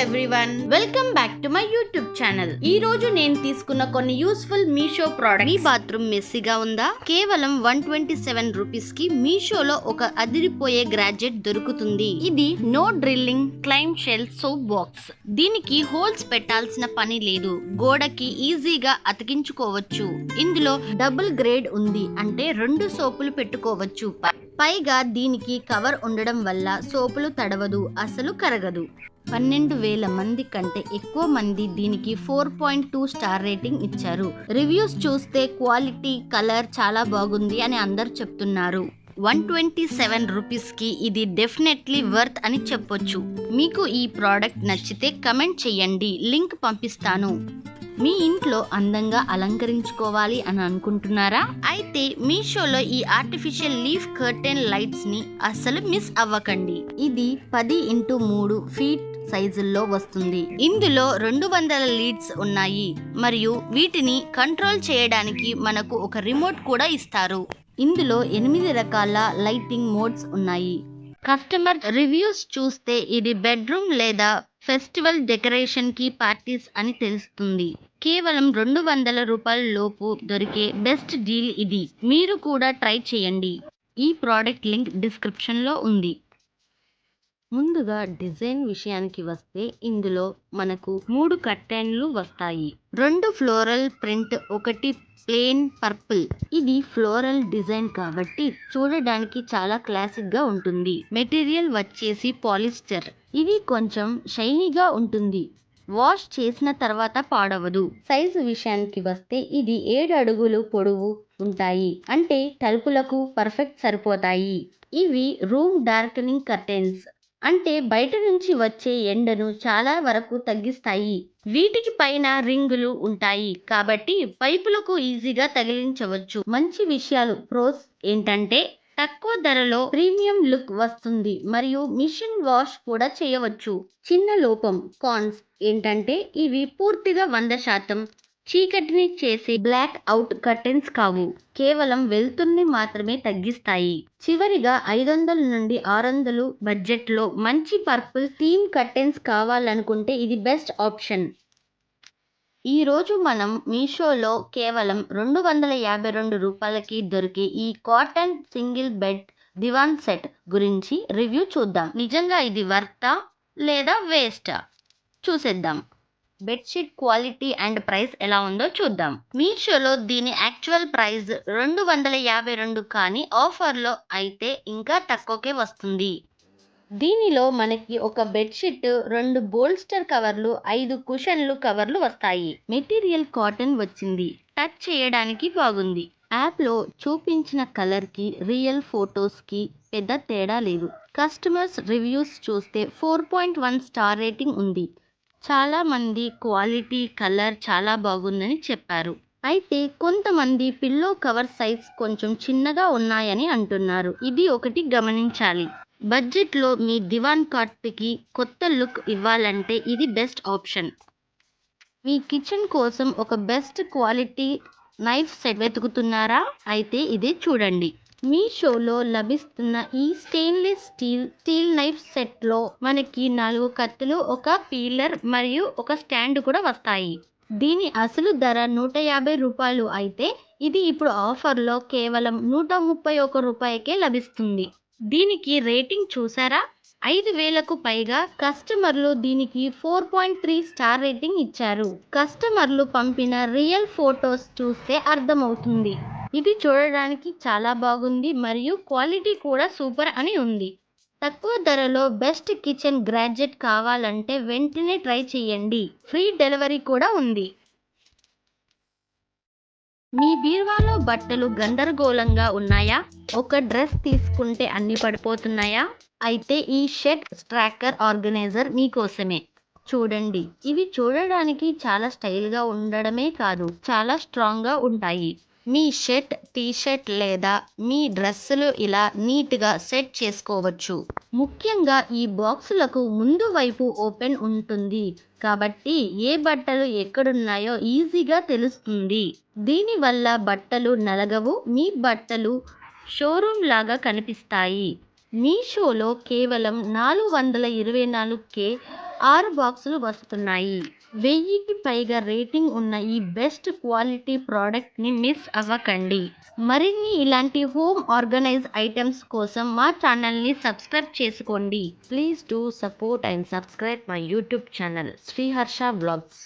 Everyone, welcome back to my YouTube channel. ఈ రోజు నేను తీసుకున్న కొన్ని యూస్ఫుల్ మీషో ప్రోడక్ట్స్. మీ బాత్రూమ్ మెస్సీగా ఉందా? కేవలం 127 రూపీస్ కి మీషోలో ఒక అదిరిపోయే గ్రాడ్జెట్ దొరుకుతుంది. ఇది no drilling clam shell soap box. దీనికి హోల్స్ పెట్టాల్సిన పని లేదు, గోడకి ఈజీగా అతికించుకోవచ్చు. ఇందులో డబుల్ గ్రేడ్ ఉంది, అంటే 2 సోపులు పెట్టుకోవచ్చు. పైగా దీనికి కవర్ ఉండడం వల్ల సోపులు తడవదు, అసలు కరగదు. 12,000 మంది కంటే ఎక్కువ మంది దీనికి 4.2 స్టార్ రేటింగ్ ఇచ్చారు. రివ్యూస్ చూస్తే క్వాలిటీ, కలర్ చాలా బాగుంది అని అందరు చెప్తున్నారు. 127 రూపీస్ కి ఇది డెఫినెట్లీ వర్త్ అని చెప్పొచ్చు. మీకు ఈ ప్రోడక్ట్ నచ్చితే కమెంట్ చేయండి, లింక్ పంపిస్తాను. మీ ఇంట్లో అందంగా అలంకరించుకోవాలి అని అనుకుంటున్నారా? అయితే మీషోలో ఈ ఆర్టిఫిషియల్ లీఫ్ కర్టెన్ లైట్స్ ని అస్సలు మిస్ అవ్వకండి. ఇది 10x3 ఫీట్ సైజుల్లో వస్తుంది. ఇందులో 200 లీడ్స్ ఉన్నాయి మరియు వీటిని కంట్రోల్ చేయడానికి మనకు ఒక రిమోట్ కూడా ఇస్తారు. ఇందులో 8 రకాల లైటింగ్ మోడ్స్ ఉన్నాయి. కస్టమర్ రివ్యూస్ చూస్తే ఇది బెడ్రూమ్ లేదా ఫెస్టివల్ డెకరేషన్ కి పార్టీస్ అని తెలుస్తుంది. కేవలం 200 రూపాయల లోపు దొరికే బెస్ట్ డీల్ ఇది. మీరు కూడా ట్రై చేయండి. ఈ ప్రోడక్ట్ లింక్ డిస్క్రిప్షన్ లో ఉంది. ముందుగా డిజైన్ విషయానికి వస్తే ఇందులో మనకు 3 కర్టెన్లు వస్తాయి. 2 ఫ్లోరల్ ప్రింట్, ఒకటి ప్లెయిన్ పర్పుల్. ఇది ఫ్లోరల్ డిజైన్ కాబట్టి చూడడానికి చాలా క్లాసిక్ గా ఉంటుంది. మెటీరియల్ వచ్చేసి పాలిస్టర్. ఇది కొంచెం షైనీగా ఉంటుంది, వాష్ చేసిన తర్వాత పాడవదు. సైజు విషయానికి వస్తే ఇది 7 అడుగులు పొడవు ఉంటాయి, అంటే తలుపులకు పర్ఫెక్ట్ సరిపోతాయి. ఇవి రూమ్ డార్కనింగ్ కర్టెన్స్, అంటే బయట నుంచి వచ్చే ఎండను చాలా వరకు తగ్గిస్తాయి. వీటికి పైన రింగులు ఉంటాయి కాబట్టి పైపులకు ఈజీగా తగిలించవచ్చు. మంచి విషయాలు, ప్రోస్ ఏంటంటే తక్కువ ధరలో ప్రీమియం లుక్ వస్తుంది మరియు మిషన్ వాష్ కూడా చేయవచ్చు. చిన్న లోపం, కాన్స్ ఏంటంటే ఇవి పూర్తిగా 100% చీకటిని చేసే బ్లాక్ అవుట్ కర్టెన్స్ కావు, కేవలం వెలుతురుని మాత్రమే తగ్గిస్తాయి. చివరిగా 500 నుండి 600 బడ్జెట్ లో మంచి పర్పుల్ థీమ్ కర్టెన్స్ కావాలనుకుంటే ఇది బెస్ట్ ఆప్షన్. ఈ రోజు మనం మీషోలో కేవలం 252 రూపాయలకి దొరికే ఈ కాటన్ సింగిల్ బెడ్ దివాన్ సెట్ గురించి రివ్యూ చూద్దాం. నిజంగా ఇది వర్తా లేదా వేస్టా చూసేద్దాం. బెడ్షీట్ క్వాలిటీ అండ్ ప్రైస్ ఎలా ఉందో చూద్దాం. మీషోలో దీని యాక్చువల్ ప్రైస్ 252, కానీ ఆఫర్లో అయితే ఇంకా తక్కువకే వస్తుంది. దీనిలో మనకి ఒక బెడ్షీట్, 2 బోల్స్టర్ కవర్లు, 5 కుషన్లు కవర్లు వస్తాయి. మెటీరియల్ కాటన్ వచ్చింది, టచ్ చేయడానికి బాగుంది. యాప్ లో చూపించిన కలర్ కి రియల్ ఫొటోస్ కి పెద్ద తేడా లేదు. కస్టమర్స్ రివ్యూస్ చూస్తే 4.1 స్టార్ రేటింగ్ ఉంది. చాలా మంది క్వాలిటీ, కలర్ చాలా బాగుందని చెప్పారు. అయితే కొంతమంది పిల్లో కవర్ సైజ్ కొంచెం చిన్నగా ఉన్నాయని అంటున్నారు. ఇది ఒకటి గమనించాలి. బడ్జెట్ లో మీ దివాన్ కాట్ కి కొత్త లుక్ ఇవ్వాలంటే ఇది బెస్ట్ ఆప్షన్. మీ కిచెన్ కోసం ఒక బెస్ట్ క్వాలిటీ నైఫ్ సెట్ వెతుకుతున్నారా? అయితే ఇదే చూడండి. మీషోలో లభిస్తున్న ఈ స్టెయిన్లెస్ స్టీల్ నైఫ్ సెట్ లో మనకి 4 కత్తులు, ఒక పీలర్ మరియు ఒక స్టాండ్ కూడా వస్తాయి. దీని అసలు ధర 150 రూపాయలు అయితే ఇది ఇప్పుడు ఆఫర్లో కేవలం 131 రూపాయకే లభిస్తుంది. దీనికి రేటింగ్ చూసారా? 5,000కు పైగా కస్టమర్లు దీనికి 4.3 స్టార్ రేటింగ్ ఇచ్చారు. కస్టమర్లు పంపిన రియల్ ఫొటోస్ చూస్తే అర్థమవుతుంది. ఇది చూడడానికి చాలా బాగుంది మరియు క్వాలిటీ కూడా సూపర్ అని ఉంది. తక్కువ ధరలో బెస్ట్ కిచెన్ గ్రాడ్జెట్ కావాలంటే వెంటనే ట్రై చేయండి. ఫ్రీ డెలివరీ కూడా ఉంది. మీ బీరువాలో బట్టలు గందరగోళంగా ఉన్నాయా? ఒక డ్రెస్ తీసుకుంటే అన్ని పడిపోతున్నాయా? అయితే ఈ షర్ట్ స్ట్రాకర్ ఆర్గనైజర్ మీకోసమే. చూడండి, ఇవి చూడడానికి చాలా స్టైల్ గా ఉండడమే కాదు, చాలా స్ట్రాంగ్ గా ఉంటాయి. మీ షర్ట్, టీషర్ట్ లేదా మీ డ్రెస్సులు ఇలా నీట్ గా సెట్ చేసుకోవచ్చు. ముఖ్యంగా ఈ బాక్సులకు ముందు వైపు ఓపెన్ ఉంటుంది కాబట్టి ఏ బట్టలు ఎక్కడున్నాయో ఈజీగా తెలుస్తుంది. దీనివల్ల బట్టలు నలగవు, మీ బట్టలు షోరూమ్ లాగా కనిపిస్తాయి. మీషోలో కేవలం 424కే 6 బాక్సులు వస్తున్నాయి. 1000కి పైగా రేటింగ్ ఉన్న ఈ బెస్ట్ క్వాలిటీ ప్రోడక్ట్ ని మిస్ అవ్వకండి. మరిన్ని ఇలాంటి హోమ్ ఆర్గనైజ్ ఐటమ్స్ కోసం మా ఛానల్ ని సబ్స్క్రైబ్ చేసుకోండి. Please do support and subscribe my YouTube channel Sriharsha vlogs.